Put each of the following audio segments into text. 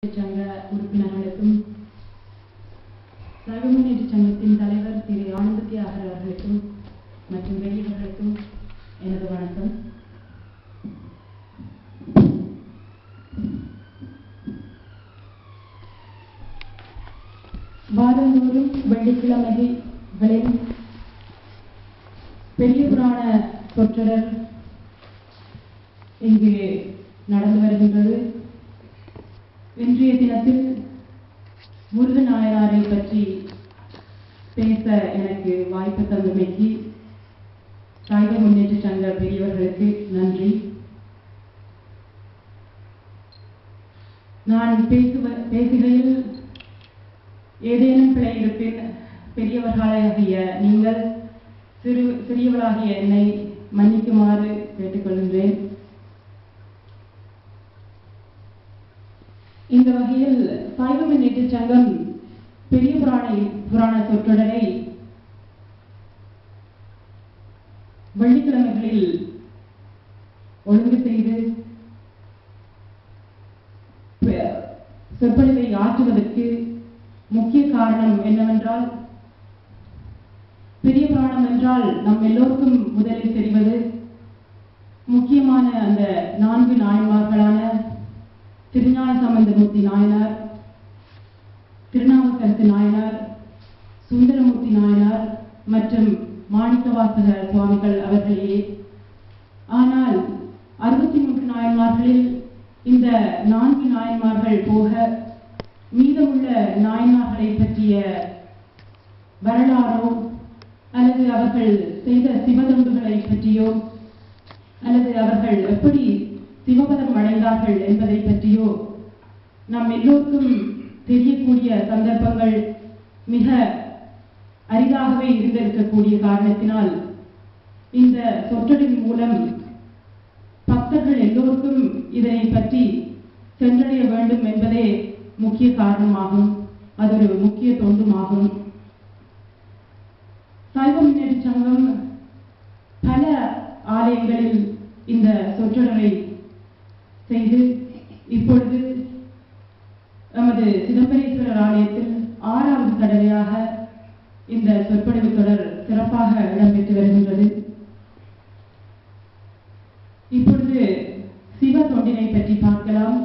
சங்க உறுப்பினர்களுக்கும் சைவ முன்னேற்ற சங்கத்தின் தலைவர் திரு ஆனந்த தியாகர் அவர்களுக்கும் மற்றும் வெளியவர்களுக்கும் எனது வணக்கம். வாரந்தோறும் வெள்ளிக்கிழமைகளில் பெரிய புராண சொற்றொடர் இங்கு நடந்து வருகின்றது. இன்றைய தினத்தில் முருகன் நாயனாரை பற்றி பேச எனக்கு வாய்ப்பு தந்தமைக்கு சைவ முன்னேற்ற சங்க பெரியவர்களுக்கு நன்றி. நான் பேசுகையில் ஏதேனும் பிழை இருப்பின் பெரியவர்களாகிய நீங்கள் சிறியவளாகிய என்னை மன்னிக்குமாறு கேட்டுக்கொள்கின்றேன். இந்த வகையில் சைவ முன்னேற்ற சங்கம் பெரிய புராண சொற்றொடரை வெள்ளிக்கிழமைகளில் ஒழுங்கு செய்து சொற்பொழிவை ஆற்றுவதற்கு முக்கிய காரணம் என்னவென்றால், பெரிய புராணம் என்றால் நம் எல்லோருக்கும் முதலில் தெரிவது முக்கியமான அந்த 4 நாயன்மார்களான திருஞான சம்பந்தமூர்த்தி நாயனார், திருநாவுக்கரசு நாயனார், சுந்தரமூர்த்தி நாயனார் மற்றும் மாணிக்கவாசக சுவாமிகள் அவர்களே. ஆனால் 63 நாயன்மார்களில் இந்த 4 நாயன்மார்கள் போக மீதமுள்ள நாயன்மார்களை பற்றிய வரலாறோ அல்லது அவர்கள் செய்த சிவதொண்டுகளை பற்றியோ அல்லது அவர்கள் எப்படி சிவபதம் அடைந்தார்கள் என்பதை பற்றியோ நம் எல்லோருக்கும் தெரியக்கூடிய சந்தர்ப்பங்கள் மிக அரிதாகவே இருந்திருக்கக்கூடிய காரணத்தினால் இந்த சொற்றொடரின் மூலம் பக்தர்கள் எல்லோருக்கும் இதனை பற்றி சென்றடைய வேண்டும் என்பதே முக்கிய காரணமாகும். அது ஒரு முக்கிய தொண்டுமாகும். சைவ முன்னேற்ற சங்கம் பல ஆலயங்களில் இந்த சொற்றொடரை செய்து இப்பொழுது நமது சிதம்பரேஸ்வரர் ஆலயத்தில் 6வது தடவையாக இந்த சொற்பொழிவு தொடர் சிறப்பாக இடம்பெற்று வருகின்றது. இப்பொழுது சிவ தொண்டினை பற்றி பார்க்கலாம்.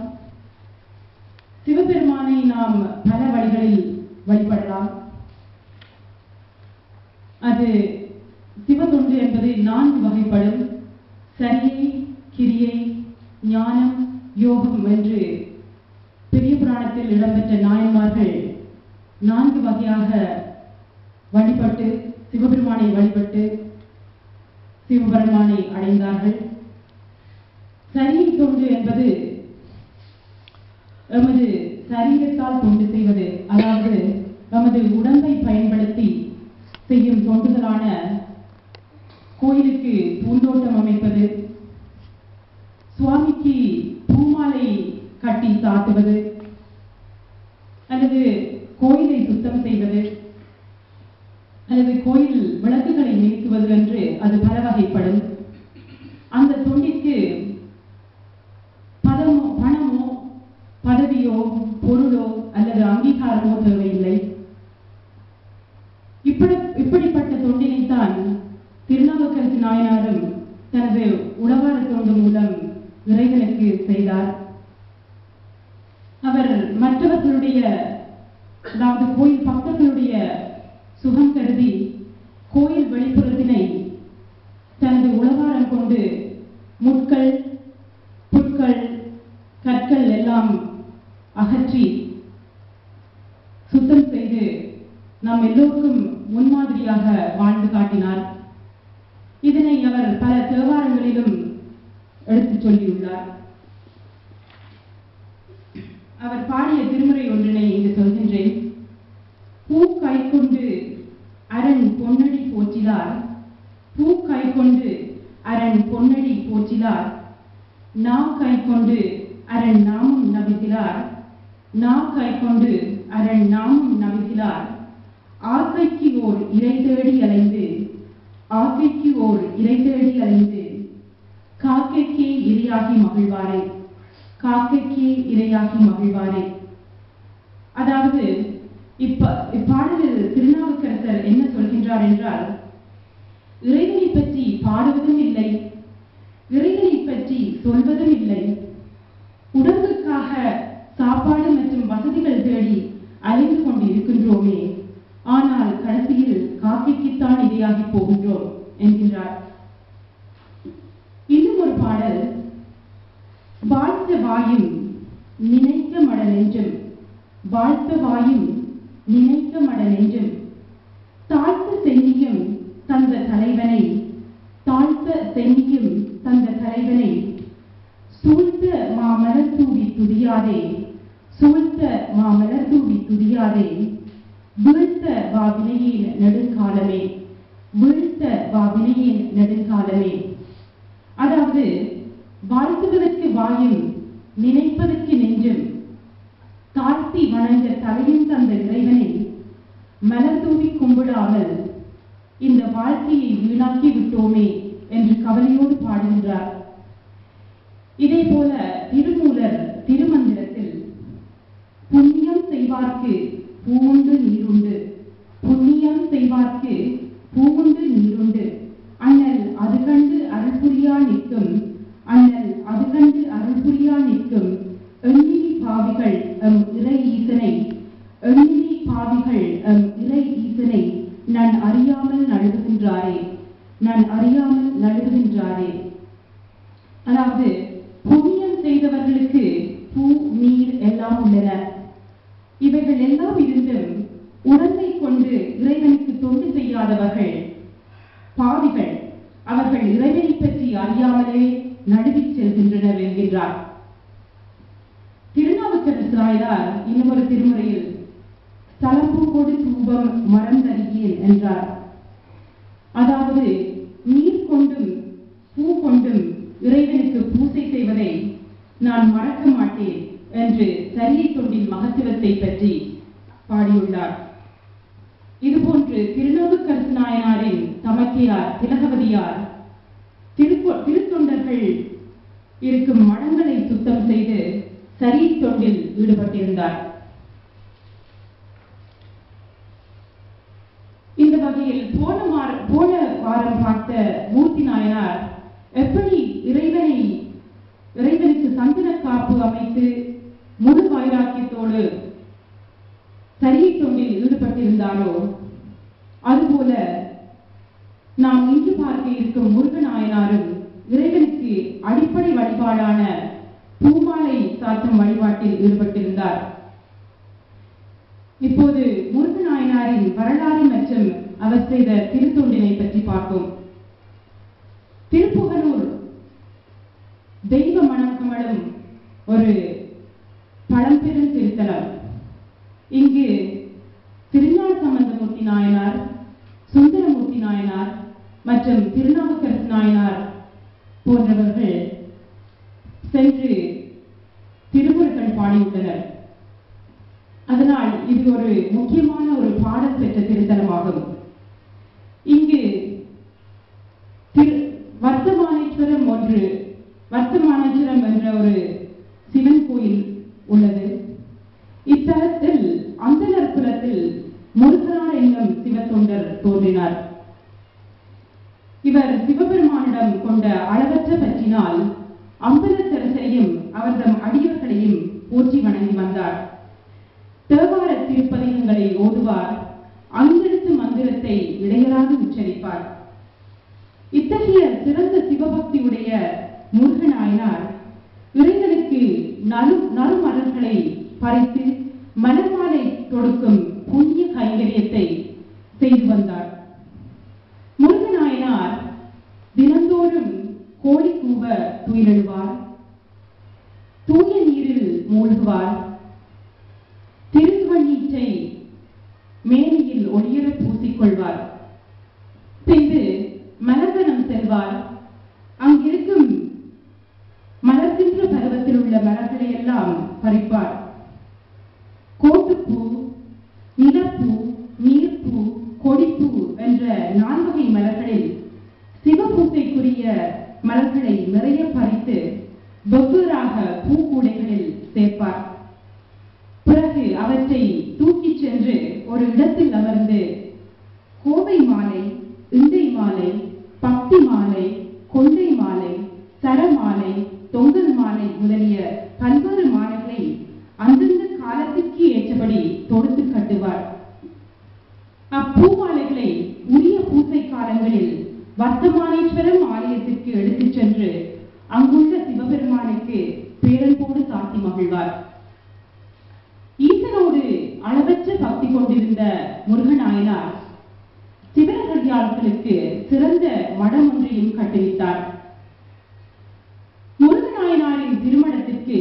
சிவபெருமானை நாம் பல வழிகளில் வழிபடலாம். அது சிவதொண்டு என்பது 4 வகைப்படும். சரியை, கிரியை, ஞானம், யோகம் என்று பெரிய புராணத்தில் இடம்பெற்ற நாயன்மார்கள் 4 வகையாக வழிபட்டு சிவபெருமானை வழிபட்டு சிவபெருமானை அடைந்தார்கள். சரியை தொண்டு என்பது எமது சரீரத்தால் தொண்டு செய்வது, அதாவது நமது உடம்பை பயன்படுத்தி செய்யும் தொண்டுகளான கோயிலுக்கு பூந்தோட்டம் அமைப்பது, சுவாமிக்கு பூமாலை கட்டி சாத்துவது அல்லது கோயிலை சுத்தம் செய்வது அல்லது கோயில் விளக்குகளை நீக்குவது என்று அது பல வகைப்படும். அந்த தொண்டிற்கு பணமோ பதவியோ பொருளோ அல்லது அங்கீகாரமோ தேவையில்லை. இப்படிப்பட்ட தொண்டினைத்தான் திருநாவுக்கரசு நாயனாரும் தனது உழவார தொண்டு மூலம் இறைவனுக்கு செய்தார். அவர் மற்றவர்களுடைய, அதாவது கோயில் பக்தர்களுடைய சுகம் கருதி கோயில் வெளிப்புறத்தினை தனது உழவாரம் கொண்டு முட்கள், புட்கள், கற்கள் எல்லாம் அகற்றி சுத்தம் செய்து நாம் எல்லோருக்கும் முன்மாதிரியாக வாழ்ந்து காட்டினார். இதனை அவர் பல தேவாரங்களிலும் எடுத்துச் சொல்லியுள்ளார். அவர் பாடிய திருமுறை ஒன்றினை இங்கு சொல்கின்றேன். பூ கை கொண்டு அரண் பொன்னடி போற்றினார், பூ கை கொண்டு அரண் பொன்னடி போற்றினார், நா கை கொண்டு அரண் நாமம் நவிசிலார், நா கை கொண்டு அரண் நாமம் நவிசிலார், ஆசைக்கு ஓர் இறை தேடி அலைந்து, ஆசைக்கு ஓர் இறை தேடி அலைந்து, காக்கைக்கே இரையாகி மகிழ்வாரை, காக்கைக்கே இரையாகி மகிழ்வாரே. அதாவது இப்பாடலில் திருநாவுக்கரசர் என்ன சொல்கின்றார் என்றால், இறைவனை பற்றி பாடுவதும் இல்லை, இறைவனை பற்றி சொல்வதும் இல்லை, உடம்புக்காக சாப்பாடு மற்றும் வசதிகள் தேடி அலைந்து கொண்டு இருக்கின்றோமே, ஆனால் கடைசியில் காக்கைக்குத்தான் இரையாகி போகின்றோம் என்கின்றார். இன்னும் ஒரு பாடல், வாழ்த்த வாயும் நினைக்க மட நெஞ்சும், வாழ்த்த வாயும் நினைக்க மட நெஞ்சும், தாழ்த்த சென்னியும் தந்த தலைவனை, தாழ்த்த சென்னியும் தந்த தலைவனை, சூழ்த்த மாமலர் தூவி துதியாதே, சூழ்த்த மாமலர் தூவி துதியாதே, வீழ்த்த வா வினையின் நெடுங்காலமே, வீழ்த்த வா வினையின் நெடுங்காலமே. அதாவது வாழ்த்துவதற்கு வாயும் நினைப்பதற்கு நெஞ்சும், தாழ்த்தி வணங்க தலையும் தந்த இறைவனை மலர் தூவி கும்பிடாமல் இந்த வாழ்க்கையை வீணாக்கி விட்டோமே என்று கவலையோடு பாடுகின்றார். இதே போல திருமூலர் திருமந்திரத்தில் புண்ணியம் செய்வார்க்கு பூவுண்டு நீருண்டு, புண்ணியம் செய்வார்க்கு பூவுண்டு நீருண்டு, அண்ணல் அது கண்டு அருள் புரியா நிற்கும், அண்ணல் அது கண்டு அருள் புரியா நிற்கும், எண்ணிலி பாவிகள் இறை ஈசனை, எண்ணிலி பாவிகள் இறை ஈசனை நான் அறியாமல் நழுவுகின்றாரே, நான் அறியாமல் நழுவுகின்றாரே. அதாவது புண்ணியம் செய்தவர்களுக்கு பூ நீர் எல்லாம் உள்ளன. இவைகள் எல்லாம் இருந்தும் உடம்பை கொண்டு இறைவனுக்கு தொண்டு செய்யாதவர்கள் பாவிகள், அவர்கள் இறைவனை பற்றி அறியாமலே நழுவிச் செல்கின்றனர் என்கின்றார். திருநாவுக்கரசராயர் இன்னொரு திருமுறையில் தலம்பூவோடு தூபம் மறந்தறியேன் என்றார். அதாவது நீர் கொண்டும் பூ கொண்டும் இறைவனுக்கு பூசை செய்வதை நான் மறக்க மாட்டேன் என்று சரியை தொண்டின் மகத்துவத்தை பற்றி பாடியுள்ளார். இதுபோன்று திருநாவுக்கரசு நாயனாரின் தமக்கையார் திலகவதியார் திருத்தொண்டர்கள் இருக்கும் மடங்களை சுத்தம் செய்து சரியை தொண்டில் ஈடுபட்டிருந்தார். இந்த வகையில் போன வாரம் பார்த்த மூர்த்தி நாயனார் எப்படி இறைவனுக்கு சந்தன காப்பு அமைத்து முழு வைராக்கியத்தோடு சரியை தொண்டில் ஈடுபட்டிருந்தாரோ, அதுபோல நாம் இன்று பார்க்க இருக்கும் முருகநாயனாரும் இறைவனுக்கு அடிப்படை வழிபாடான பூமாலை சாற்றும் வழிபாட்டில் ஈடுபட்டிருந்தார். இப்போது முருகநாயனாரின் வரலாறு மற்றும் அவர் செய்த திருத்தொண்டினை பற்றி பார்ப்போம். திருப்புகலூர் தெய்வ மனம் கமழும் ஒரு பழம்பெரும் திருத்தலம். இங்கு திருஞான சம்பந்தமூர்த்தி நாயனார், சுந்தரமூர்த்தி நாயனார் மற்றும் திருநாவுக்கரசு நாயனார் போன்றவர்கள் சென்று திருமுறைகள் பாடியுள்ளனர். அதனால் இது ஒரு முக்கியமான ஒரு பாடல் பெற்ற திருத்தலமாகும். இங்கு வர்த்தமானேஸ்வரம் என்ற ஒரு சிவன் கோயில் உள்ளது. இத்தலத்தில் அந்தனர் குலத்தில் முருகனார் என்னும் சிவத்தொண்டர் தோன்றினார். இவர் சிவபெருமானிடம் கொண்ட அளவற்ற பற்றினால் அம்பலத்தரசரையும் அவர்தம் அடியவர்களையும் போற்றி வணங்கி வந்தார். தேவார திருப்பதிகங்களை ஓதுவார், அங்கெடுத்து மந்திரத்தை இடையராக உச்சரிப்பார். இத்தகைய சிறந்த சிவபக்தியுடைய முருகநாயனார் இறைவனுக்கு நறுமலர்களை பறித்து மலர்மாலை தொடுக்கும் புண்ணிய கைங்கரியத்தை செய்து வந்தார். முருகநாயனார் தினந்தோறும் கோழி கூவ துயிலெழுவார், தூய நீரில் மூழ்குவார், திருவண்ணீற்றை மேனியில் ஒளியர பூசிக்கொள்வார். பின்பு மலர்வனம் செல்வார். அங்கிருக்கும் மலர்கின்ற பருவத்தில் உள்ள மலர்களை எல்லாம் பறிப்பார். கோட்டுப்பூ, நிலப்பூ, நீர்ப்பூ, கொடிப்பூ என்ற 4 வகை மலர்களில் சிவபூசைக்குரிய மலர்களை நிறைய பறித்து வெவ்வேறாக பூக்கூடைகளில் சேர்ப்பார். பிறகு அவற்றை தூக்கிச் சென்று ஒரு இடத்தில் அமர்ந்து கோவை மாலை, இண்டை மாலை, பக்தி மாலை, கொண்டை மாலை, சரமாலை, தொங்கல் மாலை முதலிய பல்வேறு மாலைகளை அந்தந்த காலத்திற்கு ஏற்றபடி தொடுத்து கட்டுவார். அப்பூமாலைகளை உரிய பூசை காலங்களில் வர்த்தமானேஸ்வரம் ஆலயத்திற்கு எடுத்துச் சென்று அங்குள்ள சிவபெருமானுக்கு பேரன்போடு சாத்தி மகிழ்வார். ஈசனோடு அளவற்ற பக்தி கொண்டிருந்த முருகநாயனார் சிவனடியார்களுக்கு சிறந்த மடம் ஒன்றையும் கட்டுவித்தார். முருகநாயனாரின் திருமணத்திற்கு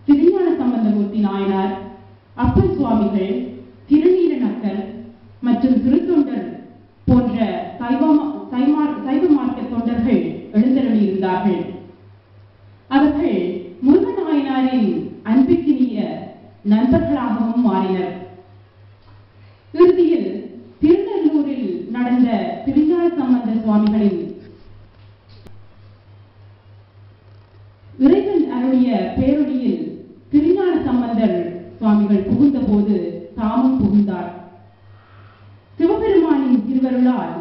திருஞான சம்பந்தமூர்த்தி நாயனார், அப்பன் சுவாமிகள், திருநீல நக்கர் மற்றும் திருத்தொண்டர் போன்ற சைவ மார்க்க தொண்டர்கள் எழுந்தருளியிருந்தார்கள். அவர்கள் முருகநாயனாரின் அன்பிற்கினிய நண்பர்களாகவும் மாறினர். இறுதியில் திருநெல்லூரில் நடந்த திருஞான சம்பந்த சுவாமிகளின் இறைவன் அருளிய பேரொழியில் திருஞான சம்பந்தர் சுவாமிகள் புகுந்த போது தாமும் புகுந்தார். சிவபெருமானின் திருவருளால்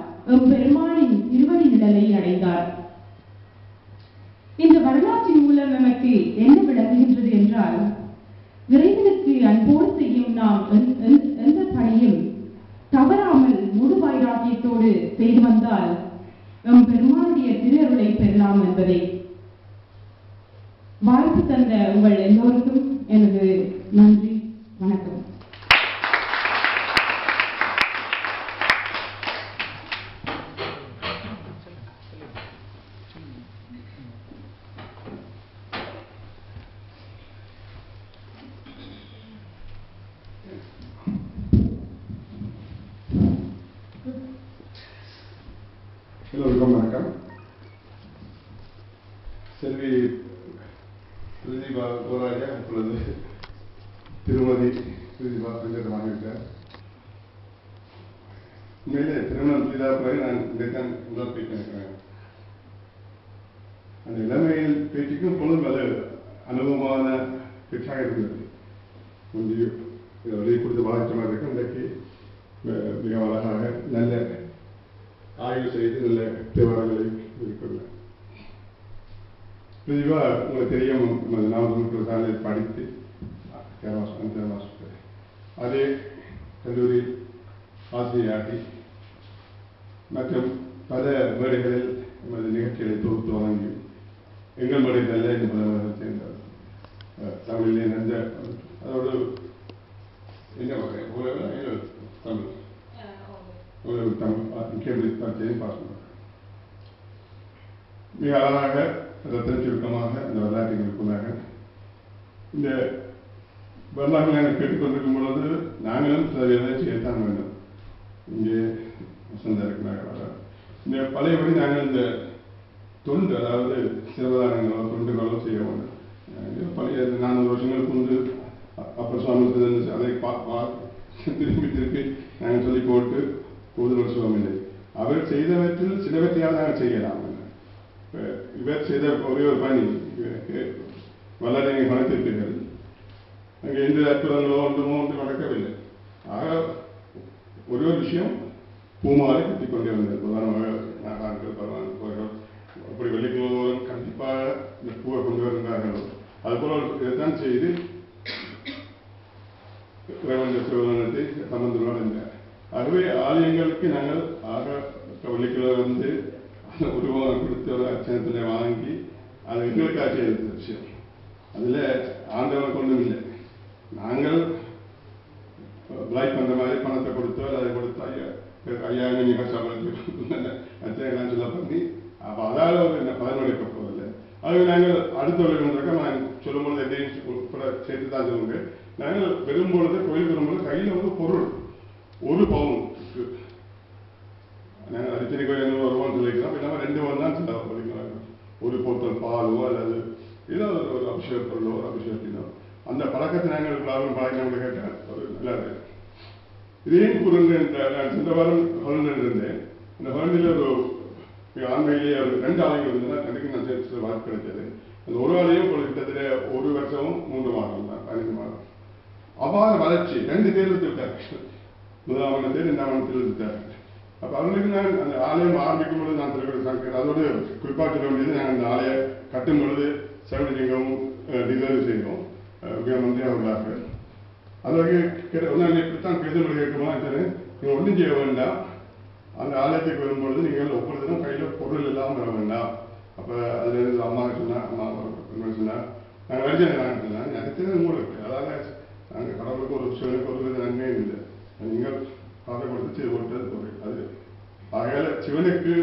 பெருமானின் திருவடி நிழலை அடைந்தார். இந்த வரலாற்றின் மூலம் நமக்கு என்ன விளங்குகின்றது என்றால், இறைவனுக்கு அன்போடு செய்யும் நாம் எந்த பணியும் தவறாமல் முழு வைராக்கியத்தோடு செய்து வந்தால் பெருமானுடைய திருஅருளை பெறலாம் என்பதை. வாய்ப்பு தந்த உங்கள் எல்லோருக்கும் எனது நன்றி, வணக்கம். எல்லோருக்கும் வணக்கம். செல்வி பிரதீபா போராஜா இப்பொழுது திருமதி பிரதீபா வாங்கியிருக்கார். உண்மையிலே திருமணம் புதிதாக பிறகு நான் இதைத்தான் முதல் பேச்சு நினைக்கிறேன். அந்த இளமையில் பேச்சுக்கும் பொழுது பல அனுபவமான பேச்சாக இருந்தது. முந்தைய வெளியே கொடுத்து வளர்ச்சி இருக்கு. இன்றைக்கு மிக அழகாக நல்ல ஆய்வு செய்து நல்ல தேவாரங்களை இருக்கிறது. பிரதிபா உங்களுக்கு தெரியும், நாமக்கல் சாலை படித்து அதே கல்லூரி ஆசிரியாட்டி மற்றும் பல மேடைகளில் நமது நிகழ்ச்சிகளை தொகுத்து வழங்கி எங்கள் மேடைகளில் இந்த முதல்வராக சேர்ந்தார். தமிழிலே நந்த அதோடு என்ன வகையில் தமிழ் கேம்பிரிட்ஜ் பரீட்சையும் பாஸ் பண்ணார். மிக அழகாக ரத்தன சுருக்கமாக இந்த வரலாற்றுகளுக்குள்ளாக இந்த வரலாற்றை நாங்கள் கேட்டுக்கொண்டிருக்கும் பொழுது நாங்களும் சில வேலை செய்யத்தான் வேண்டும். இங்கே வசந்தா இருக்கிறாங்க. இந்த பழையபடி நாங்கள் இந்த தொண்டு, அதாவது சிவதானங்களோ தொண்டுகளோ செய்ய வேண்டும். பழைய 400 வருஷங்களுக்கு முன்பு அப்பர் சுவாமி அதை திருப்பி நாங்கள் சொல்லி போட்டு கூடுதல் வருஷம் இல்லை. அவர் செய்தவற்றில் சிலவற்றையால் நாங்கள் செய்யலாம். இவர் செய்த ஒரே ஒரு பணி வரலாற்றை நீங்கள் பணத்திருப்பீர்கள். அங்கே எந்த அற்புதங்களோ ஒன்றுமோ ஒன்று நடக்கவில்லை. ஆக ஒரே ஒரு விஷயம், பூமாலை கட்டிக் கொண்டே வந்தது. பிரதானமாக நாகார்கள் பரவாயில்லை அப்படி வெள்ளிக்கிழமை கண்டிப்பாக இந்த பூவை கொண்டு வருகிறார்களோ அதுபோல் இதைத்தான் செய்து சிவனத்தை சம்பந்தமாக இருந்தார். ஆகவே ஆலயங்களுக்கு நாங்கள் ஆக வெள்ளிக்கிழமை வந்து அந்த உருவம் கொடுத்து ஒரு அச்சனத்தில் வாங்கி அது எங்களுக்காக செய்த விஷயம். அதில் ஆண்டவனை கொண்டும் இல்லை. நாங்கள் லைக் பண்ணுற மாதிரி பணத்தை கொடுத்தோ அதை கொடுத்தோ 5000 நீங்கள் சம்பளத்துக்கு அச்சனைலாம் சொல்ல பண்ணி அப்போ அதால் ஒரு பலன் எடுக்க போவதில்லை. ஆகவே நாங்கள் அடுத்தவர்களுக்கு நான் சொல்லும்பொழுது எதையும் சேர்த்து தான் சொல்லுங்கள். நாங்கள் பெரும்பொழுது கோயில் பெரும்பொழுது கையில் வந்து பொருள் ஒரு பவுனுக்கு நாங்கள் அரிச்சனை கோயில் வருவோம்னு சொல்லிக்கலாம். இல்லாமல் 2 பவுன் தான் சொல்லிக்கலாம். ஒரு போத்தல் பாலோ அல்லது ஏதோ ஒரு அபிஷேக பொருளோ ஒரு அபிஷேகத்தினோ அந்த பழக்கத்தை நாங்கள் பழக்கம் கேட்டால் ஒரு நல்லது. இதே கூறுங்க. நான் சென்ற வாரம் ஹொலண்டில் இருந்தேன். அந்த ஹொலண்டில் ஒரு ஆண்மையிலேயே ஒரு 2 ஆலயங்கள் இருந்ததுன்னா கண்டிப்பாக நான் சேர்த்து வாய்ப்பு கிடைச்சது. அந்த ஒரு ஆலயம் கிட்டத்தட்ட 1 வருஷமும் 3 மாதம் தான் 15 மாதம். அபார வளர்ச்சி 2 தேர்ந்தெடுத்தார். முதலாவணத்தை 2ஆம் தேர்ந்தெடுத்தார். அப்போ அவங்களுக்கு நான் அந்த ஆலயம் ஆரம்பிக்கும் பொழுது நான் திருவிழா அதோடு குறிப்பாக சொல்ல வேண்டியது நாங்கள் அந்த ஆலய கட்டும் பொழுது செவலிங்கமும் டிசைன் செய்தோம் வந்து அவர்களாக அதற்கு இப்படித்தான் பேசும்படி கேட்கும்போது சரி நீங்கள் ஒன்றும் செய்ய வேண்டாம். அந்த ஆலயத்துக்கு வரும்பொழுது நீங்கள் ஒவ்வொரு தினம் கையில் பொருள் இல்லாமல் வர வேண்டாம். அப்போ அதுலேருந்து அம்மா சொன்னா அம்மா சொன்னால் நாங்கள் வரிசை சொன்னால் அடுத்தது உங்களுக்கு அதாவது நாங்கள் கடவுளுக்கு ஒரு சிவனுக்கு ஒரு நன்மையும் இல்லை. நீங்கள் காலை கொடுத்து செய்து கொடுத்தது ஒரு அது ஆகையால சிவனுக்கு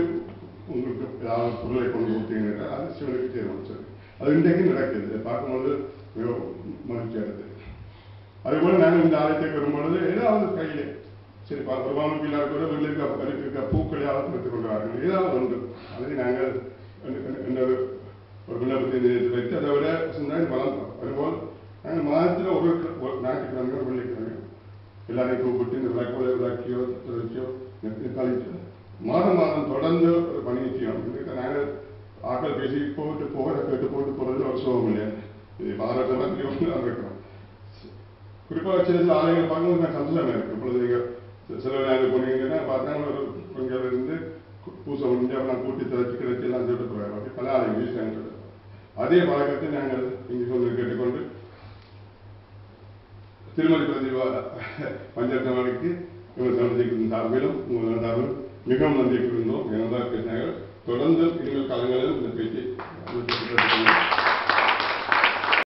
உங்களுக்கு ஏதாவது பொருளை கொண்டு கொடுத்தீங்கன்னா அது சிவனுக்கு செய்து கொடுத்தது. அது இன்றைக்கு நடக்குது பார்க்கும்போது மிக மகிழ்ச்சியாக இருக்குது. அதுபோல் நாங்கள் இந்த ஆலயத்துக்கு வரும்பொழுது ஏதாவது கையில் சரி ஒரு வாங்க கூட வீட்டில் இருக்க பூக்களையாவது எடுத்துக் கொண்டு வாருங்கள். ஏதாவது ஒன்று அதை நாங்கள் ஒரு விண்ணப்பத்தை வைத்து அதை விட சொன்னால் வளம் அதுபோல் நாங்கள் மாதத்தில் ஒரு ஞாயிற்றுக்கிழமையோ வெள்ளிக்கிழமையோ எல்லாரையும் கூப்பிட்டு இந்த விளக்கியோ தொழிற்சியோ கழிச்சு மாதம் தொடர்ந்து ஒரு பணியை செய்யணும். நாங்கள் ஆக்கள் பேசி போட்டு கேட்டு போகிறது ஒரு சுகம் இல்லையா. இது பாராட்டமாக இருக்கிறோம். குறிப்பாக சில ஆலயங்கள் பார்க்கும்போது நான் சந்தோஷமாக இருக்கு. இப்பொழுது நீங்கள் சில நேரம் போனீங்கன்னா பார்த்தாங்க ஒரு கொஞ்சம் இருந்து பூசை முடிஞ்சு நான் கூட்டி திரைச்சி கிடைச்சி எல்லாம் சொல்லிட்டு போகிறாங்க. பல ஆலயங்கள் அதே பழக்கத்தை நாங்கள் இங்கே சொல்லி கேட்டுக்கொண்டு திருமதி பிரதிபா பஞ்சாயத்து இவர் சந்திக்கும் சார்பிலும் உங்கள் சார்பிலும் மிகவும் நன்றி கூறுகின்றோம். எனதான் பேசினார்கள். தொடர்ந்து இனிமேல் காலங்களிலும் இந்த பேச்சு